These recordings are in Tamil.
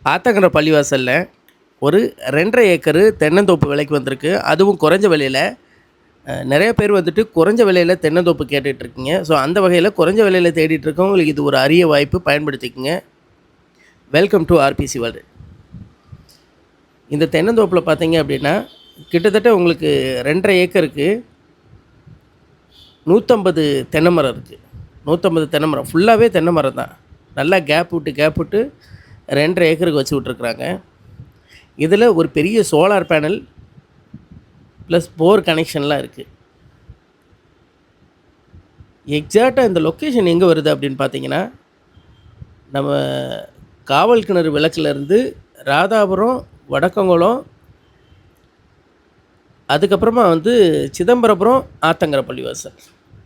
ஆத்தங்கர பள்ளிவாசலில் ஒரு 2.5 ஏக்கரு தென்னந்தோப்பு விலைக்கு வந்திருக்கு. அதுவும் குறைஞ்ச விலையில். நிறைய பேர் வந்துட்டு குறைஞ்ச விலையில் தென்னந்தோப்பு கேட்டுட்ருக்கீங்க. ஸோ அந்த வகையில் குறைஞ்ச விலையில் தேடிட்டு இருக்கவங்களுக்கு இது ஒரு அரிய வாய்ப்பு, பயன்படுத்திக்கங்க. Welcome to RBC world. இந்த தென்னந்தோப்பில் பார்த்தீங்க அப்படின்னா கிட்டத்தட்ட உங்களுக்கு 2.5 ஏக்கருக்கு 150 தென்னை மரம் இருக்குது. 150 தென்னை மரம் ஃபுல்லாகவே தென்னை மரம் தான். நல்லா கேப் விட்டு 2.5 ஏக்கருக்கு வச்சு விட்ருக்குறாங்க. இதில் ஒரு பெரிய சோலார் பேனல் ப்ளஸ் போர் கனெக்ஷன்லாம் இருக்குது. எக்ஸாக்டாக இந்த லொக்கேஷன் எங்கே வருது அப்படின்னு பார்த்தீங்கன்னா, நம்ம காவல் கிணறு விளக்குலேருந்து ராதாபுரம், வடக்கங்குளம், அதுக்கப்புறமா சிதம்பரபுரம், ஆத்தங்கர பள்ளிவாசல்.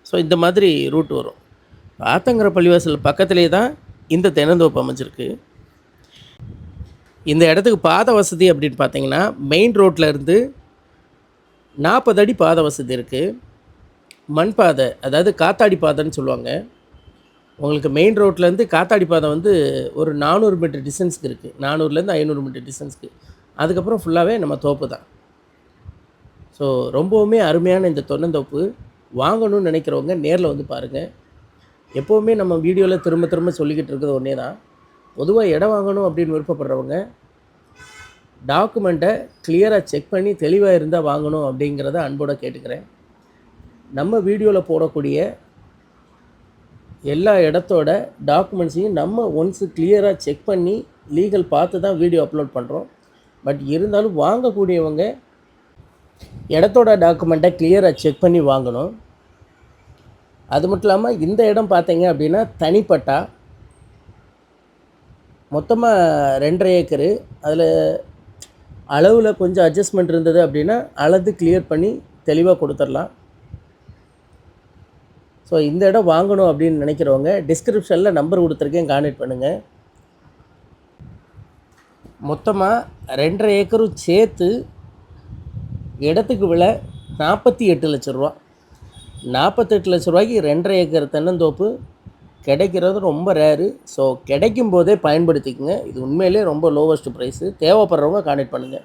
ஸோ இந்த மாதிரி ரூட் வரும். ஆத்தங்கர பள்ளிவாசல் பக்கத்துலேயே தான் இந்த தென்னந்தோப்பு அமைஞ்சிருக்கு. இந்த இடத்துக்கு பாதை வசதி அப்படின்னு பார்த்தீங்கன்னா, மெயின் ரோட்டில் இருந்து 40 அடி பாதை வசதி இருக்குது. மண் பாதை, அதாவது காத்தாடி பாதைன்னு சொல்லுவாங்க. உங்களுக்கு மெயின் ரோட்லேருந்து காத்தாடி பாதை ஒரு 400 மீட்டர் டிஸ்டன்ஸுக்கு இருக்குது. 400லேருந்து 500 மீட்டர் டிஸ்டன்ஸுக்கு. அதுக்கப்புறம் ஃபுல்லாகவே நம்ம தோப்பு தான். ஸோ ரொம்பவுமே அருமையான இந்த தென்னந்தோப்பு வாங்கணும்னு நினைக்கிறவங்க நேரில் வந்து பாருங்கள். எப்போவுமே நம்ம வீடியோவில் திரும்ப திரும்ப சொல்லிக்கிட்டு இருக்கிறது ஒன்றே தான். பொதுவாக இடம் வாங்கணும் அப்படின்னு விருப்பப்படுறவங்க டாக்குமெண்ட்டை கிளியராக செக் பண்ணி தெளிவாக இருந்தால் வாங்கணும் அப்படிங்கிறத அன்போடு கேட்டுக்கிறேன். நம்ம வீடியோவில் போடக்கூடிய எல்லா இடத்தோட டாக்குமெண்ட்ஸையும் நம்ம ஒன்ஸு கிளியராக செக் பண்ணி லீகல் பார்த்து தான் வீடியோ அப்லோட் பண்ணுறோம். பட் இருந்தாலும் வாங்கக்கூடியவங்க இடத்தோட டாக்குமெண்ட்டை கிளியராக செக் பண்ணி வாங்கணும். அது மட்டும் இல்லாமல் இந்த இடம் பார்த்தீங்க அப்படின்னா தனிப்பட்டா மொத்தமாக 2.5 ஏக்கரு. அதில் அளவில் கொஞ்சம் அட்ஜஸ்ட்மெண்ட் இருந்தது அப்படின்னா அளந்து கிளியர் பண்ணி தெளிவாக கொடுத்துடலாம். ஸோ இந்த இடம் வாங்கணும் அப்படின்னு நினைக்கிறவங்க டிஸ்கிரிப்ஷனில் நம்பர் கொடுத்துருக்கேன், கான்டெக்ட் பண்ணுங்கள். மொத்தமாக 2.5 ஏக்கரும் சேர்த்து இடத்துக்கு விலை 48 லட்ச ரூபா. 48 லட்ச ரூபாய்க்கு 2.5 ஏக்கர் தென்னந்தோப்பு கிடைக்கிறது ரொம்ப ரேரு. ஸோ கிடைக்கும் போதே பயன்படுத்திக்கங்க. இது உண்மையிலே ரொம்ப லோவஸ்ட் ப்ரைஸு. தேவைப்படுறவங்க கான்டெக்ட் பண்ணுங்கள்.